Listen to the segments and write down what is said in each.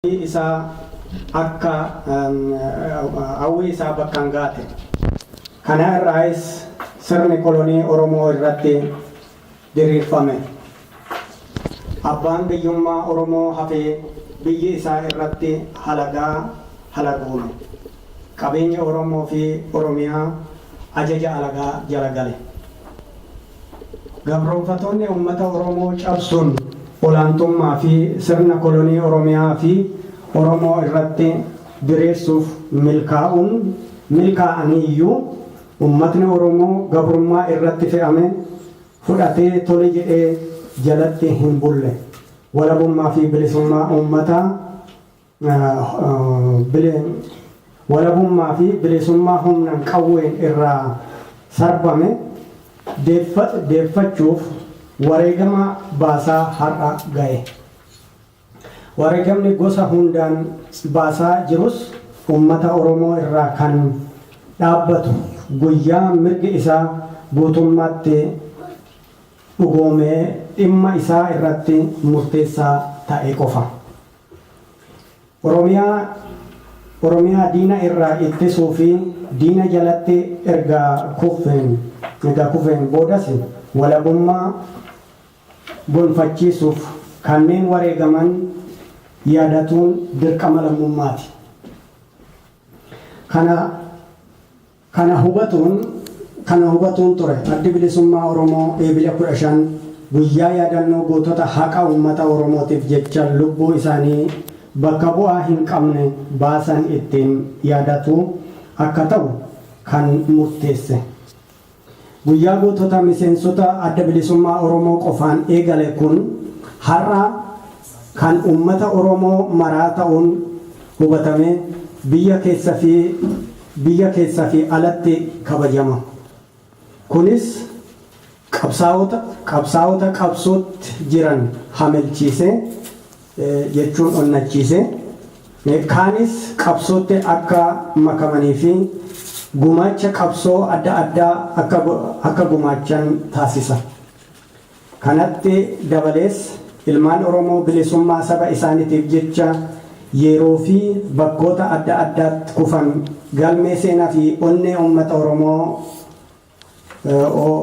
isa akka hawwi isaa bakkaan gaate. Kana irraas sirni kolonii Oromoo irratti diriirfame. Abbaan biyyummaa Oromoo hafee biyyi isaa irratti halaguume. Qabeenya Oromoo fi Oromiyaa ajaja alagaa jala gale. Gabroonfattoonni uummata Oromoo cabsuun olaantummaa fi sirna kolonii Oromiyaa fi Oromoo irratti diriirsuuf milkaa'aniyyuu uummatni Oromoo gabrummaa irratti fe'ame fudhatee tole jedhee jalatti hin bulle. Walabummaa fi bilisummaa uummataa walabummaa fi bilisummaa humnaan qawween irraa sarbame deeffachuuf wareegama baasaa har'a ga'e. Wareegamni gosa hundaan baasaa jirus uummata Oromoo irraa kan dhaabbatu guyyaa mirgi isaa guutummaatti dhugoomee dhimma isaa irratti murteessaa ta'e qofa. Oromiyaa diina irraa ittisuu fi diina jalatti erga kufeen boodas walabummaa gonfachiisuuf kanneen wareegaman yaadatuun dirqama lammummaati. Kana hubatuun ture addi bilisummaa Oromoo eebila 15 guyyaa yaadannoo gootota haqa uummata Oromootiif jecha lubbuu isaanii bakka bu'aa hin qabne baasan ittiin yaadatu akka ta'u kan murteesse. Guyyaa gootota miseensota adda bilisummaa Oromoo qofaan eegale kun har'a kan uummata Oromoo maraa ta'uun hubatame biyya keessa fi alatti kabajama. Kunis qabsaa'ota qabsootti jiran hamelchiise jechuun onnachiise. Kaanis qabsootti akka makamanii fi gumaacha qabsoo adda addaa akka gumaachan taasisa. Kanatti dabalees ilmaan Oromoo bilisummaa saba isaaniitiif jecha yeroo fi bakkoota adda addaatti kufan galmee seenaa fi onnee uummata Oromoo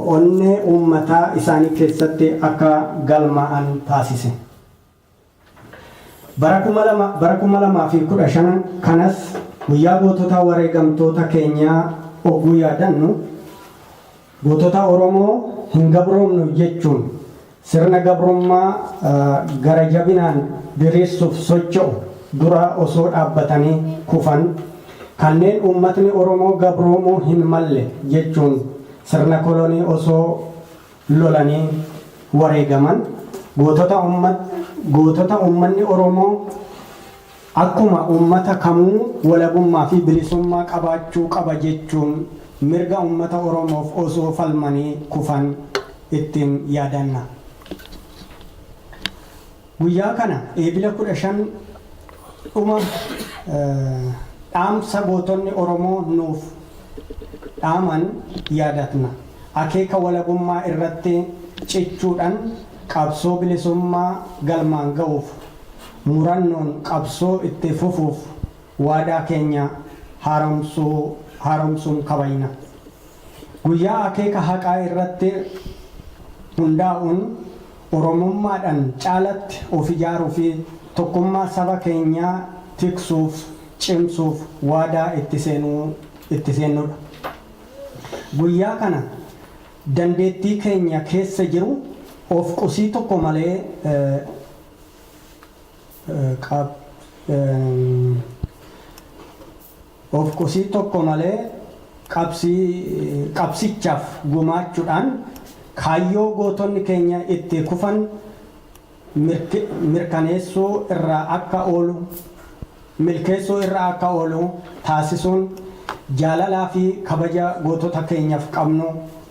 onnee uummataa isaanii keessatti akka galmaa'an taasise. Bara 2015 kanas guyyaa gootota wareegamtoota keenyaa ogguu yaadannu gootota Oromoo hin gabroomnu jechuun sirna gabrummaa gara jabinaan diriirsuuf socho'u dura osoo dhaabbatanii kufan kanneen uummatni Oromoo gabroomuu hin malle jechuun sirna kolonii osoo lolanii wareegaman gootota uummanni Oromoo akkuma uummata kamuu walabummaa fi bilisummaa qabaachuu qaba jechuun mirga uummata Oromoof osoo falmanii kufan ittiin yaadanna. Guyyaa kana eebila 15 dhuma dhaamsa gootonni Oromoo nuuf dhaaman yaadatna. Akeeka walabummaa irratti cichuudhaan qabsoo bilisummaa galmaan ga'uuf murannoon qabsoo itti fufuuf waadaa keenya haaromsuun kabajna. Guyyaa akeeka haqaa irratti hundaa'uun Oromummaadhaan caalatti of ijaaruu fi tokkummaa saba keenyaa tiksuuf cimsuuf waadaa itti seennudha. Guyyaa kana dandeettii keenya keessa jiru of qusii tokko malee qabsichaaf gumaachuudhaan kaayyoo gootonni keenya itti kufan milkeessuu irraa akka oolu taasisuun jaalalaa fi kabaja gootota keenyaaf qabnu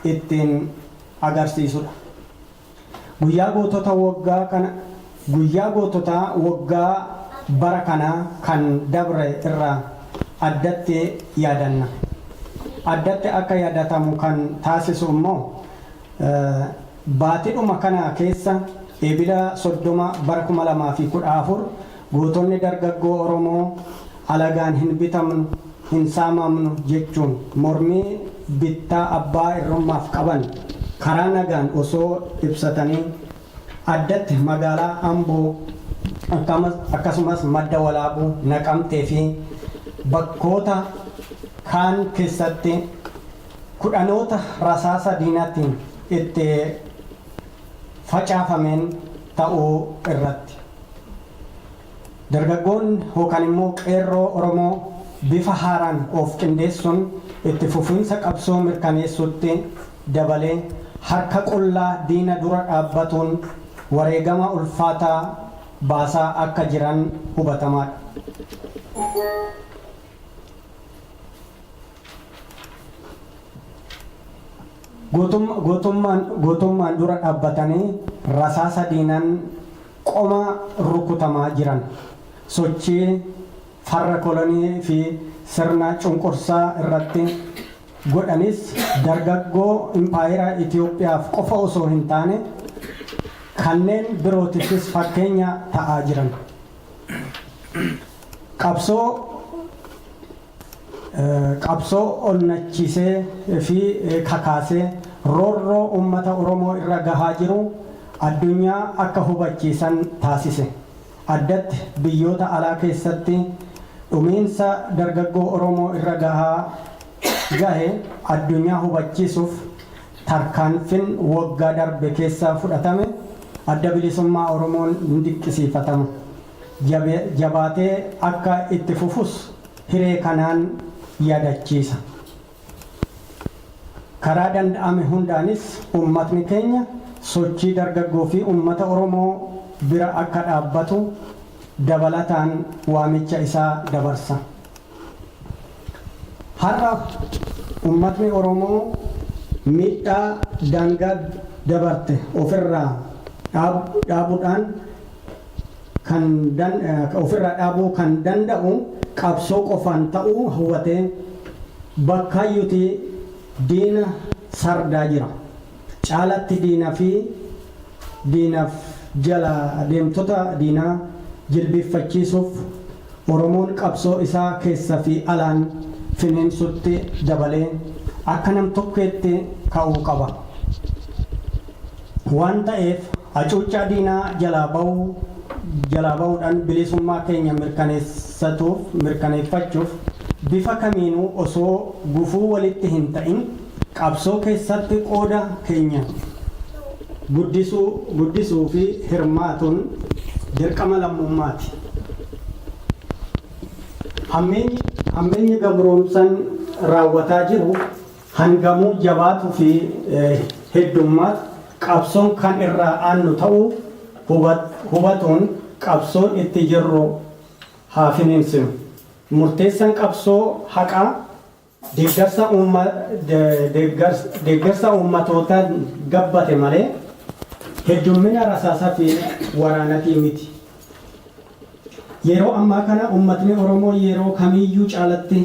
ittiin agarsiisudha. Guyyaa gootota waggaa bara kanaa kan dabre irraa addatti yaadanna. Addatti akka yaadatamu kan taasisu immoo baatiidhuma kana keessa eebila 30 bara 2014 gootonni dargaggoo Oromoo alagaan hin bitamnu hin saamamnu jechuun mormii bittaa abbaa irrummaaf qaban karaa nagaan osoo ibsatanii addatti magaalaa Amboo akkasumas madda walaabuu Naqamtee fi bakkoota kaan keessatti kudhanoota rasaasa diinaatiin itti facaafameen ta'uu irratti dargaggoonni yookaan immoo qeerroo Oromoo bifa haaraan of qindeessuun itti fufiinsa qabsoo mirkaneessuutti dabalee harka qullaa diina dura dhaabbatuun wareegama ulfaataa baasaa akka jiran hubatamaadha. Gootummaan dura dhaabbatanii rasaasa diinaan qoma rukutamaa jiran sochii farra kolonii fi sirna cunqursaa irratti godhanis dargaggoo impaayera Itoophiyaaf qofa osoo hin taane kanneen birootifis fakkeenya ta'aa jiran. Qabsoo onnachiisee fi kakaasee roorroo uummata Oromoo irra gahaa jiru addunyaa akka hubachiisan taasise. Addatti biyyoota alaa keessatti dhumiinsa dargaggoo Oromoo irra gahe addunyaa hubachiisuuf tarkaanfiin waggaa darbe keessaa fudhatame adda bilisummaa Oromoon ni dinqisiifatama. Jabaatee akka itti fufus hiree kanaan yaadachiisa. Karaa danda'ame hundaanis uummatni keenya sochii dargaggoo fi uummata Oromoo bira akka dhaabbatu dabalataan waamicha isaa dabarsa. Har'a uummatni Oromoo miidhaa daangaa dabarte ofirraa dhaabuudhaan ofirraa dhaabuu kan danda'u qabsoo qofaan ta'uu hubatee bakkaayyuutii diina sardaa jira. Caalatti diinaaf jala deemtota diinaa jilbiiffachiisuuf Oromoon qabsoo isaa keessa fi alaan finiinsutti dabalee akka nam tokkeetti ka'uu qaba. Waan ta'eef hacuuccaa diinaa jalaa ba'uudhaan bilisummaa keenya mirkaneeffachuuf bifa kamiinuu osoo gufuu walitti hin ta'in qabsoo keessatti qooda keenya guddisuu fi hirmaatuun dirqama lammummaati. Hammeenyi gabroomsaan raawwataa jiru hangamuu jabaatuu fi heddummaatu qabsoon kan irraa aannu ta'uu hubatuun qabsoon itti jirru haa finiinsinu. Murteessaan qabsoo haqaa deeggarsa uummatootaa gabbate malee heddummina rasaasaa fi waraanatii miti. Yeroo ammaa kana uummatni Oromoo yeroo kamiyyuu caalatti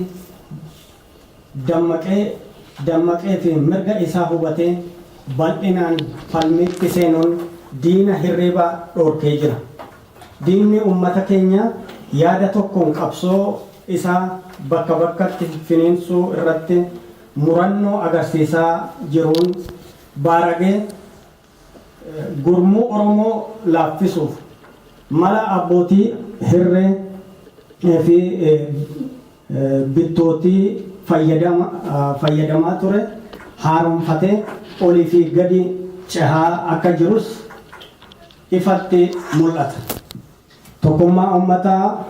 dammaqee fi mirga isaa hubatee bal'inaan falmiitti seenuun diina hirriba dhorkee jira. Diinni uummata keenya yaada tokkoon qabsoo isaa bakka bakkatti finiinsuu irratti murannoo agarsiisaa jiruun baaragee gurmuu Oromoo laaffisuuf mala abbootii hirree fi bittootii fayyadamaa ture haaromfatee olii fi gadi cehaa akka jirus ifatti mul'ata. Tokkummaa uummataa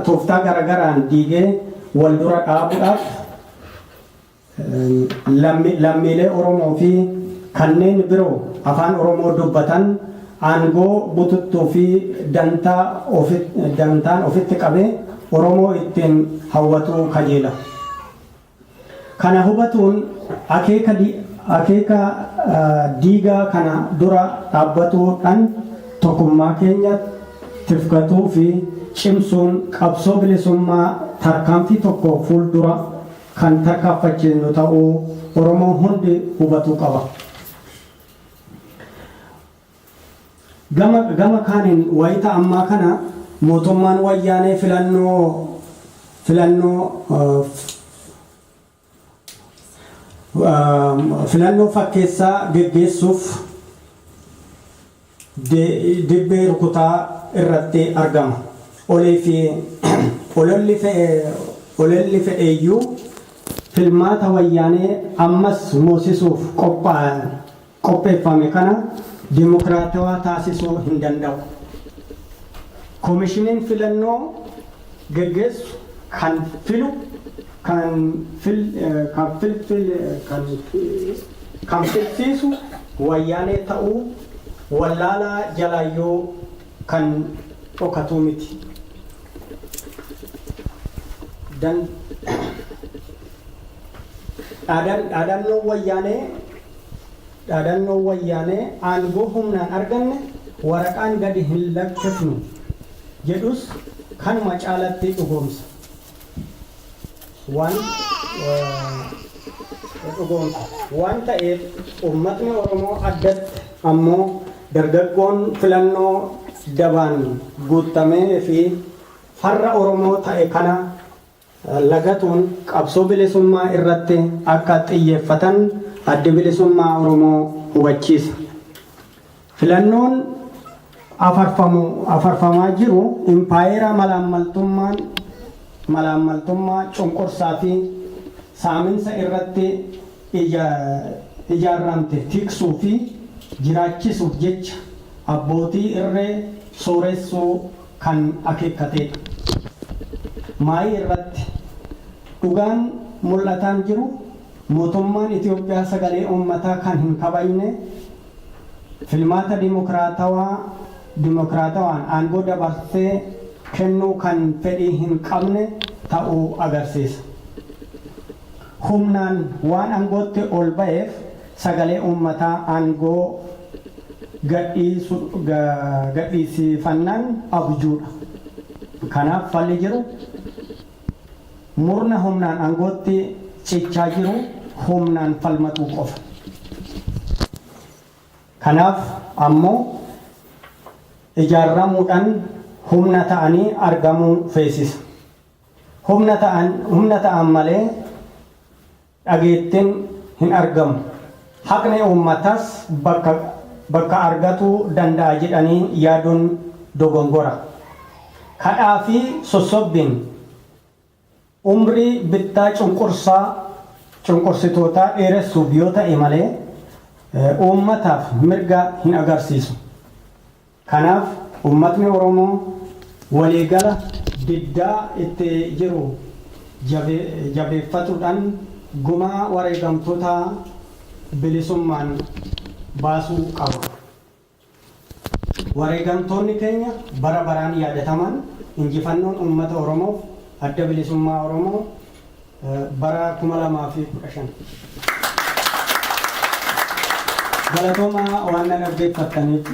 tooftaa garagaraan diigee wal dura dhaabuudhaaf lammiilee Oromoo fi kanneen biroo afaan Oromoo dubbatan aangoo bututtuu fi dantaan ofitti qabee Oromoo ittiin hawwatuu kajeela. Kana hubatuun akeeka diigaa kana dura dhaabbatuudhaan tokkummaa keenya tifkatuu fi cimsuun qabsoo bilisummaa tarkaanfii tokko fuuldura kan tarkaanfachiisnu ta'uu Oromoo hundi hubatuu qaba. gama kaaniin wayita ammaa kana mootummaan wayyaanee filannoo fakkeessaa geggeessuuf dibbee rukutaa irratti argama. Ololli fe'eeyyuu filmaata wayyaanee ammas moosisuuf qopheeffame kana dimokiraatawaa taasisuu hin danda'u. Koomishiniin filannoo geggeessu kan filsiisu wayyaanee ta'uu wallaalaa jalaayyoo kan dhokatu miti. Dhaadannoo wayyaanee aangoo humnaan arganne waraqaan gadi hin lakkifnu jedhus kanuma caalatti dhugoomsa. Waan ta'eef uummatni Oromoo addatti ammoo dargaggoon filannoo dabaan guutamee fi farra Oromoo ta'e kana lagatuun qabsoo bilisummaa irratti akka xiyyeeffatan addi bilisummaa Oromoo hubachiisa. Filannoon afarfamaa jiru impaayera malaammaltummaa cunqursaa fi saaminsa irratti ijaaramte tiksuu fi jiraachisuuf jecha abbootii irree sooressuu kan akeekatedha. Maayii irratti dhugaan mul'ataan jiru mootummaan Itoophiyaa sagalee uummataa kan hin kabajne filmaata dimokiraatawaan aangoo dabarsee kennuu kan fedhii hin qabne ta'uu agarsiisa. Humnaan waan aangootti ol ba'eef sagalee uummataa aangoo gadhiisifannaan abjuudha. Kanaaf falli jiru murna humnaan aangootti cichaa jiru humnaan falmatuu qofa. Kanaaf ammoo ijaaramuudhaan humna ta'anii argamuu feesisa. Humna ta'an malee dhageettiin hin argamu. Haqni uummataas bakka argatuu danda'a jedhanii yaaduun dogongora. Kadhaa fi sossobbiin umrii bittaa cunqursitootaa dheeressuuf yoo ta'e malee uummataaf mirga hin agarsiisu. Kanaaf uummatni Oromoo waliigala diddaa itti jiru jabeeffatuudhaan gumaa wareegamtoota bilisummaan baasuu qabu. Wareegamtoonni keenya bara baraan yaadataman injifannoon uummata Oromoof adda bilisummaa Oromoo bara 2015. Galatooma waan dhaggeeffattaniif